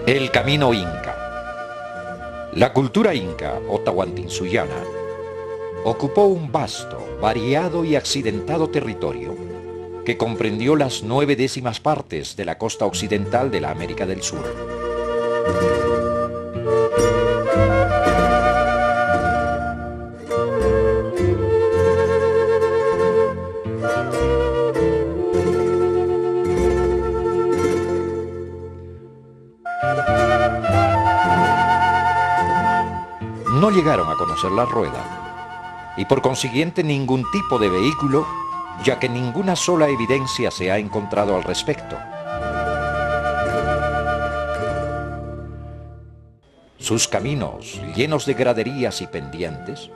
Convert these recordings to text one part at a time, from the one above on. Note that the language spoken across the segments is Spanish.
El camino inca. La cultura inca o tahuantinsuyana ocupó un vasto, variado y accidentado territorio que comprendió las 9/10 partes de la costa occidental de la América del Sur. No llegaron a conocer la rueda y por consiguiente ningún tipo de vehículo, ya que ninguna sola evidencia se ha encontrado al respecto. Sus caminos, llenos de graderías y pendientes,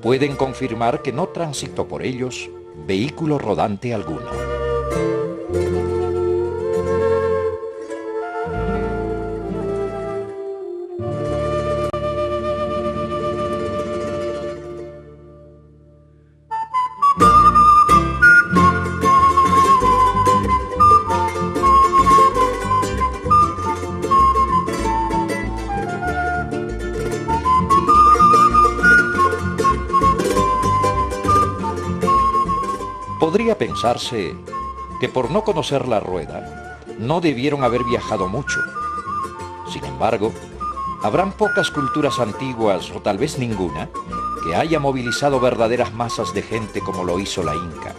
pueden confirmar que no transitó por ellos vehículo rodante alguno. Podría pensarse que por no conocer la rueda, no debieron haber viajado mucho. Sin embargo, habrán pocas culturas antiguas, o tal vez ninguna, que haya movilizado verdaderas masas de gente como lo hizo la Inca.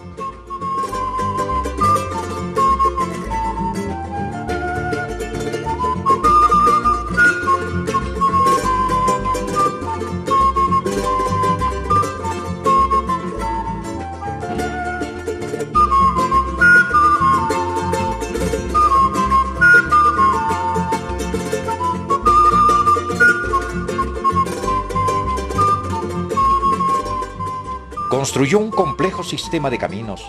Construyó un complejo sistema de caminos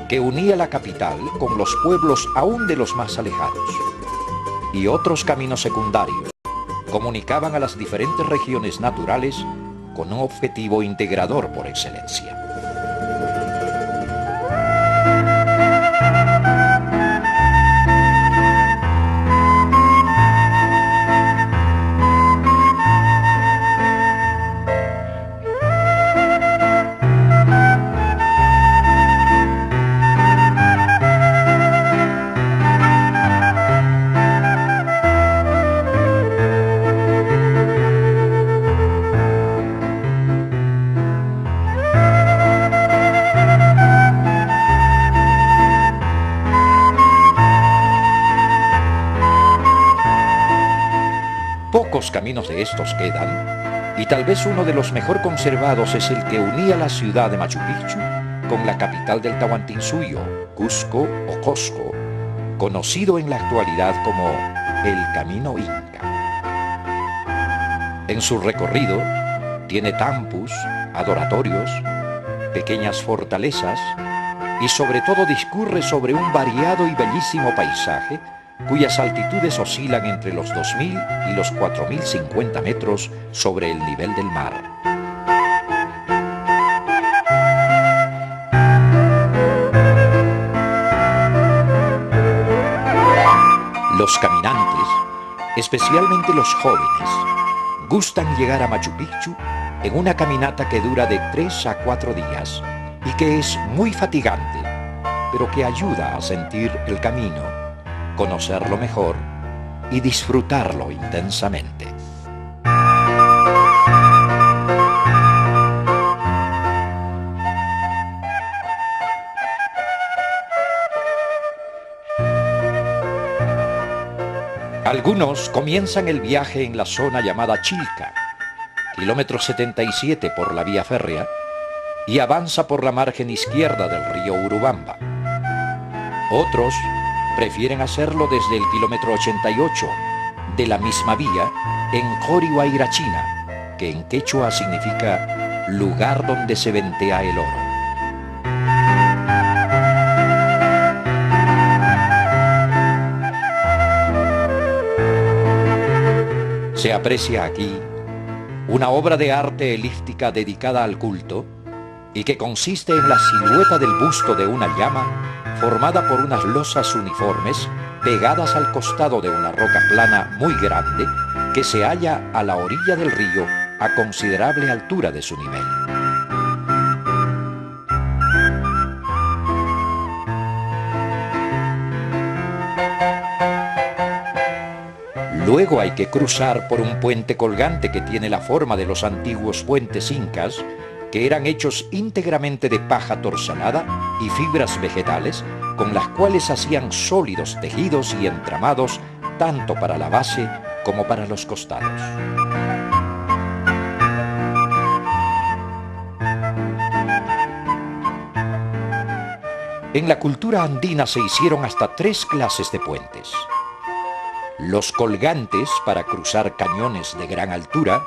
que unía la capital con los pueblos aún de los más alejados. Y otros caminos secundarios comunicaban a las diferentes regiones naturales con un objetivo integrador por excelencia. Pocos caminos de estos quedan, y tal vez uno de los mejor conservados es el que unía la ciudad de Machu Picchu con la capital del Tahuantinsuyo, Cusco o Cosco, conocido en la actualidad como el Camino Inca. En su recorrido tiene templos, adoratorios, pequeñas fortalezas y sobre todo discurre sobre un variado y bellísimo paisaje cuyas altitudes oscilan entre los 2000 y los 4050 metros sobre el nivel del mar. Los caminantes, especialmente los jóvenes, gustan llegar a Machu Picchu en una caminata que dura de 3 a 4 días y que es muy fatigante, pero que ayuda a sentir el camino, conocerlo mejor y disfrutarlo intensamente. Algunos comienzan el viaje en la zona llamada Chilca, kilómetro 77 por la vía férrea, y avanza por la margen izquierda del río Urubamba. Otros prefieren hacerlo desde el kilómetro 88 de la misma vía en Corihuayrachina, que en quechua significa lugar donde se ventea el oro. Se aprecia aquí una obra de arte elíptica dedicada al culto y que consiste en la silueta del busto de una llama formada por unas losas uniformes pegadas al costado de una roca plana muy grande que se halla a la orilla del río a considerable altura de su nivel. Luego hay que cruzar por un puente colgante que tiene la forma de los antiguos puentes incas, que eran hechos íntegramente de paja torsalada y fibras vegetales, con las cuales hacían sólidos tejidos y entramados tanto para la base como para los costados. En la cultura andina se hicieron hasta 3 clases de puentes: los colgantes para cruzar cañones de gran altura,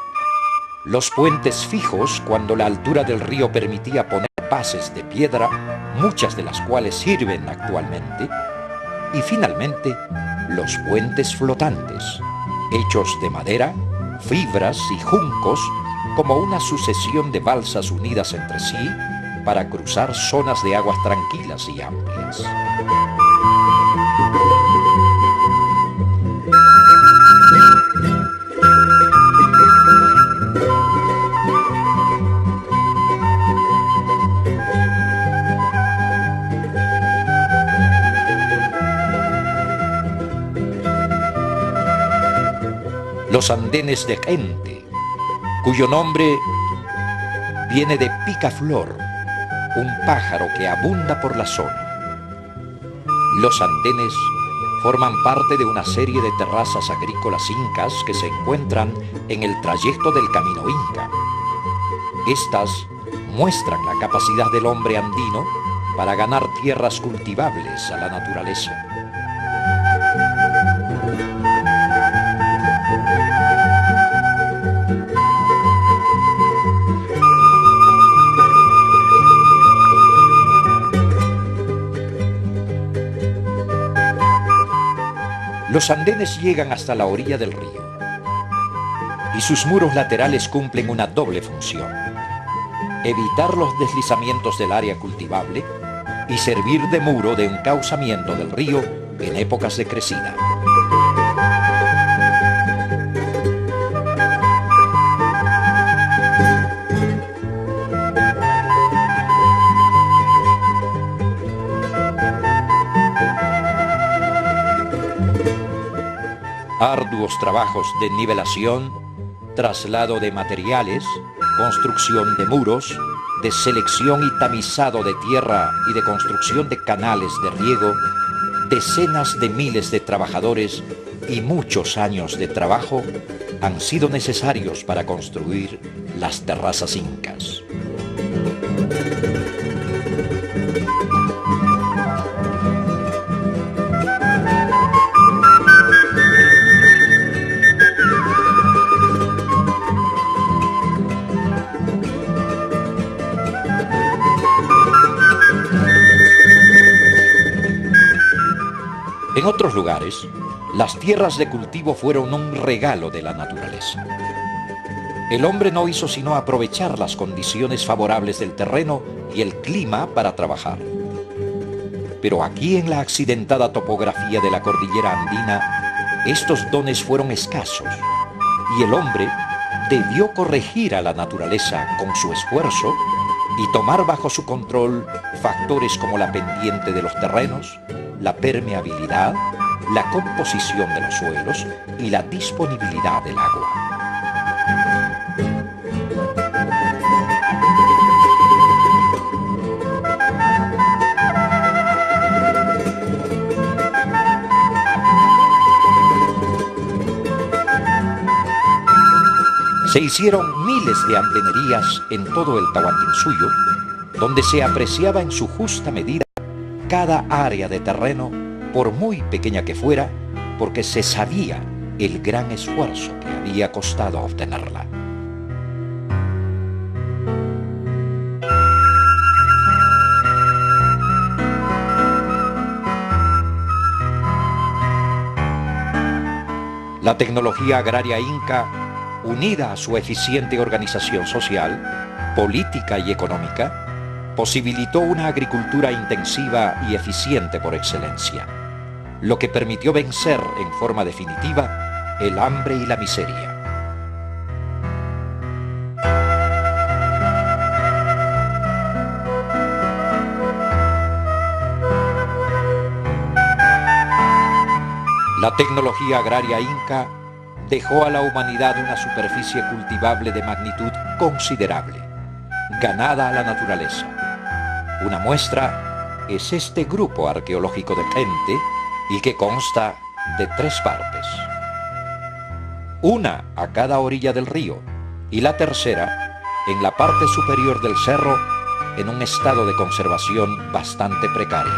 los puentes fijos cuando la altura del río permitía poner bases de piedra, muchas de las cuales sirven actualmente, y finalmente los puentes flotantes, hechos de madera, fibras y juncos, como una sucesión de balsas unidas entre sí para cruzar zonas de aguas tranquilas y amplias. Los andenes de gente, cuyo nombre viene de picaflor, un pájaro que abunda por la zona. Los andenes forman parte de una serie de terrazas agrícolas incas que se encuentran en el trayecto del camino inca. Estas muestran la capacidad del hombre andino para ganar tierras cultivables a la naturaleza. Los andenes llegan hasta la orilla del río y sus muros laterales cumplen una doble función: evitar los deslizamientos del área cultivable y servir de muro de encauzamiento del río en épocas de crecida. Arduos trabajos de nivelación, traslado de materiales, construcción de muros, de selección y tamizado de tierra y de construcción de canales de riego, decenas de miles de trabajadores y muchos años de trabajo han sido necesarios para construir las terrazas incas. En otros lugares, las tierras de cultivo fueron un regalo de la naturaleza. El hombre no hizo sino aprovechar las condiciones favorables del terreno y el clima para trabajar. Pero aquí, en la accidentada topografía de la cordillera andina, estos dones fueron escasos y el hombre debió corregir a la naturaleza con su esfuerzo y tomar bajo su control factores como la pendiente de los terrenos, la permeabilidad, la composición de los suelos y la disponibilidad del agua. Se hicieron miles de andenerías en todo el Tahuantinsuyo, donde se apreciaba en su justa medida cada área de terreno, por muy pequeña que fuera, porque se sabía el gran esfuerzo que había costado obtenerla. La tecnología agraria inca, unida a su eficiente organización social, política y económica, posibilitó una agricultura intensiva y eficiente por excelencia. lo que permitió vencer en forma definitiva el hambre y la miseria. La tecnología agraria inca dejó a la humanidad una superficie cultivable de magnitud considerable, ganada a la naturaleza. Una muestra es este grupo arqueológico de Pente y que consta de 3 partes. Una a cada orilla del río y la tercera en la parte superior del cerro en un estado de conservación bastante precario.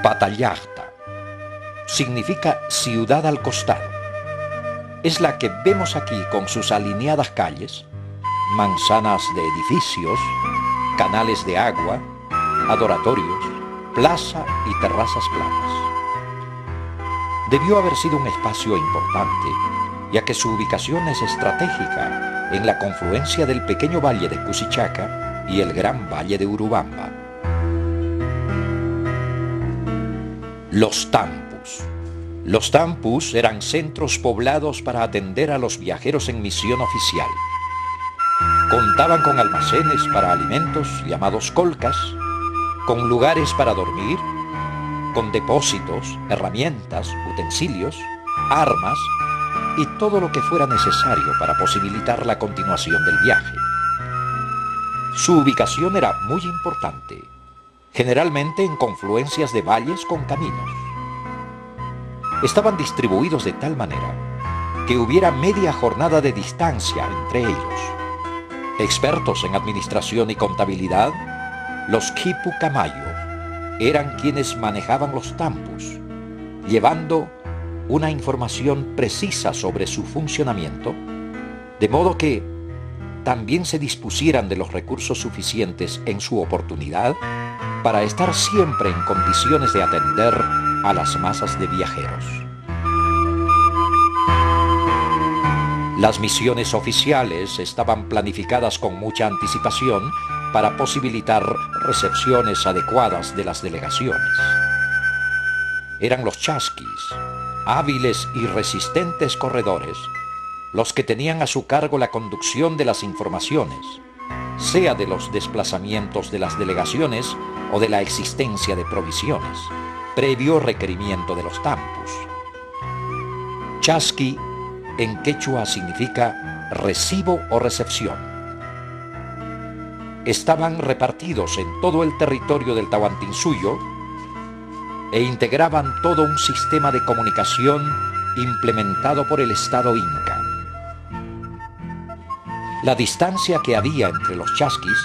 Patallahta significa ciudad al costado. Es la que vemos aquí con sus alineadas calles, manzanas de edificios, canales de agua, adoratorios, plaza y terrazas planas. Debió haber sido un espacio importante, ya que su ubicación es estratégica en la confluencia del pequeño valle de Cusichaca y el gran valle de Urubamba. Los tampus. Los tampus eran centros poblados para atender a los viajeros en misión oficial. Contaban con almacenes para alimentos llamados colcas, con lugares para dormir, con depósitos, herramientas, utensilios, armas y todo lo que fuera necesario para posibilitar la continuación del viaje. Su ubicación era muy importante, generalmente en confluencias de valles con caminos. Estaban distribuidos de tal manera que hubiera media jornada de distancia entre ellos. Expertos en administración y contabilidad, los Quipu Camayo eran quienes manejaban los tampus, llevando una información precisa sobre su funcionamiento, de modo que también se dispusieran de los recursos suficientes en su oportunidad para estar siempre en condiciones de atender a las masas de viajeros. Las misiones oficiales estaban planificadas con mucha anticipación para posibilitar recepciones adecuadas de las delegaciones. Eran los chasquis, hábiles y resistentes corredores, los que tenían a su cargo la conducción de las informaciones, sea de los desplazamientos de las delegaciones o de la existencia de provisiones, previo requerimiento de los tampus. Chasqui en quechua significa recibo o recepción. Estaban repartidos en todo el territorio del Tahuantinsuyo e integraban todo un sistema de comunicación implementado por el Estado Inca. La distancia que había entre los chasquis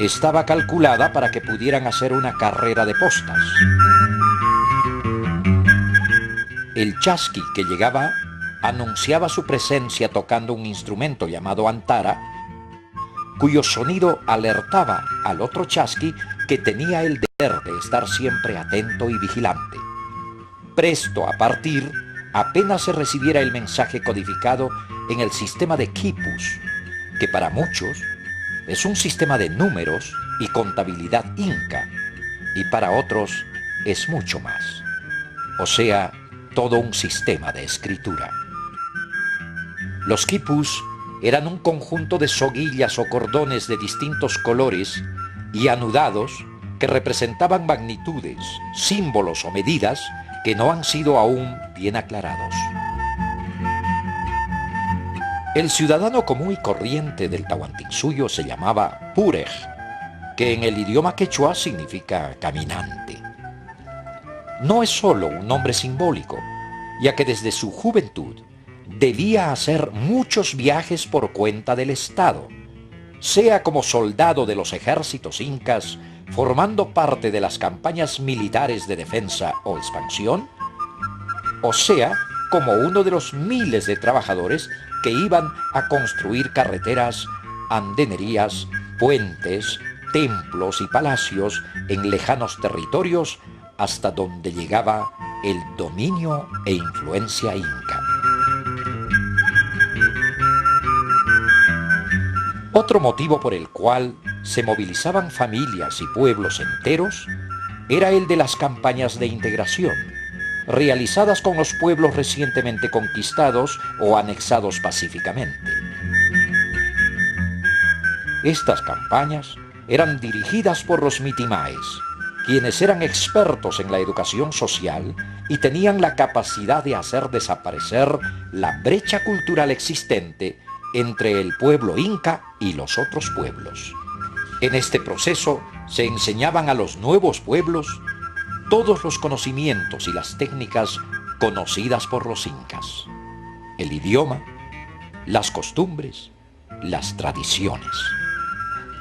estaba calculada para que pudieran hacer una carrera de postas. El chasqui que llegaba anunciaba su presencia tocando un instrumento llamado antara, cuyo sonido alertaba al otro chasqui que tenía el deber de estar siempre atento y vigilante, presto a partir apenas se recibiera el mensaje codificado en el sistema de quipus, que para muchos es un sistema de números y contabilidad inca, y para otros es mucho más, o sea, todo un sistema de escritura. Los quipus eran un conjunto de soguillas o cordones de distintos colores y anudados que representaban magnitudes, símbolos o medidas que no han sido aún bien aclarados. El ciudadano común y corriente del Tahuantinsuyo se llamaba Purej, que en el idioma quechua significa caminante. No es solo un nombre simbólico, ya que desde su juventud debía hacer muchos viajes por cuenta del Estado, sea como soldado de los ejércitos incas, formando parte de las campañas militares de defensa o expansión, o sea como uno de los miles de trabajadores que iban a construir carreteras, andenerías, puentes, templos y palacios en lejanos territorios hasta donde llegaba el dominio e influencia inca. Otro motivo por el cual se movilizaban familias y pueblos enteros era el de las campañas de integración, realizadas con los pueblos recientemente conquistados o anexados pacíficamente. Estas campañas eran dirigidas por los mitimaes, quienes eran expertos en la educación social y tenían la capacidad de hacer desaparecer la brecha cultural existente entre el pueblo inca y los otros pueblos. En este proceso se enseñaban a los nuevos pueblos todos los conocimientos y las técnicas conocidas por los incas: el idioma, las costumbres, las tradiciones.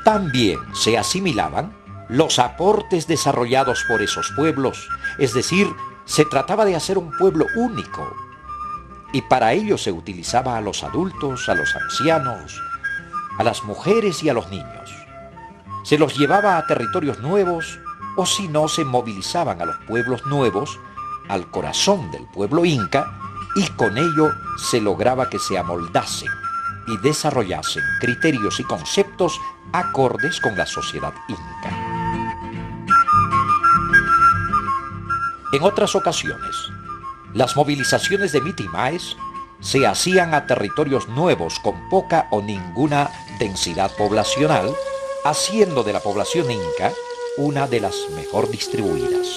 También se asimilaban los aportes desarrollados por esos pueblos, es decir, se trataba de hacer un pueblo único, y para ello se utilizaba a los adultos, a los ancianos, a las mujeres y a los niños. Se los llevaba a territorios nuevos, o si no, se movilizaban a los pueblos nuevos, al corazón del pueblo inca, y con ello se lograba que se amoldasen y desarrollasen criterios y conceptos acordes con la sociedad inca. En otras ocasiones, las movilizaciones de mitimaes se hacían a territorios nuevos con poca o ninguna densidad poblacional, haciendo de la población inca una de las mejor distribuidas.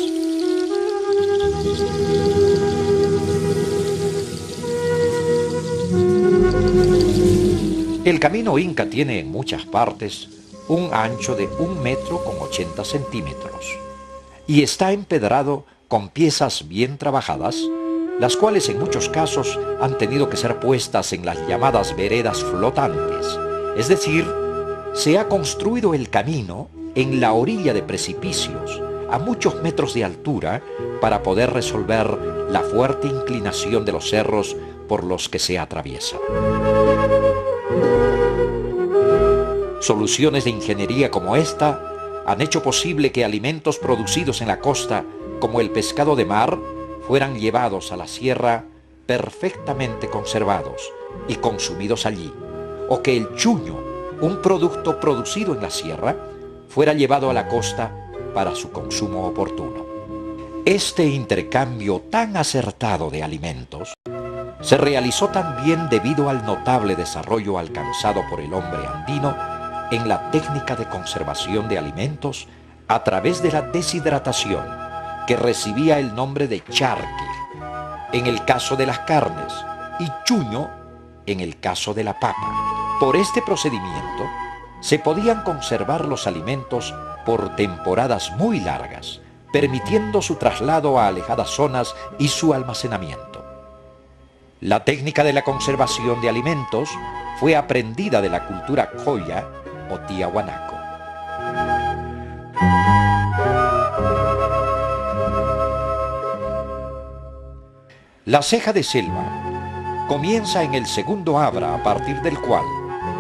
El camino inca tiene en muchas partes un ancho de 1,80 m y está empedrado con piezas bien trabajadas, las cuales en muchos casos han tenido que ser puestas en las llamadas veredas flotantes, es decir, se ha construido el camino en la orilla de precipicios a muchos metros de altura para poder resolver la fuerte inclinación de los cerros por los que se atraviesa. Soluciones de ingeniería como esta han hecho posible que alimentos producidos en la costa, como el pescado de mar, fueran llevados a la sierra perfectamente conservados y consumidos allí, o que el chuño, un producto producido en la sierra, fuera llevado a la costa para su consumo oportuno. Este intercambio tan acertado de alimentos se realizó también debido al notable desarrollo alcanzado por el hombre andino en la técnica de conservación de alimentos a través de la deshidratación, que recibía el nombre de charque en el caso de las carnes y chuño en el caso de la papa. Por este procedimiento se podían conservar los alimentos por temporadas muy largas, permitiendo su traslado a alejadas zonas y su almacenamiento. La técnica de la conservación de alimentos fue aprendida de la cultura Coya o Tiahuanaco. La ceja de selva comienza en el segundo Abra, a partir del cual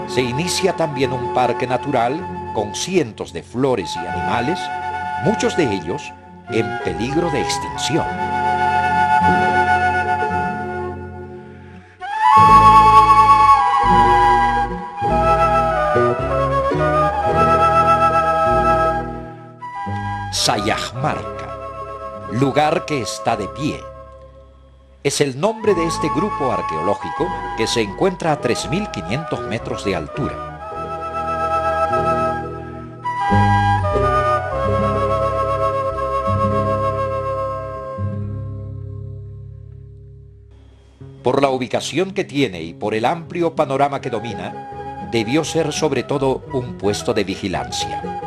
se inicia también un parque natural con cientos de flores y animales, muchos de ellos en peligro de extinción. Sayajmarca, lugar que está de pie, es el nombre de este grupo arqueológico que se encuentra a 3.500 metros de altura. Por la ubicación que tiene y por el amplio panorama que domina, debió ser sobre todo un puesto de vigilancia.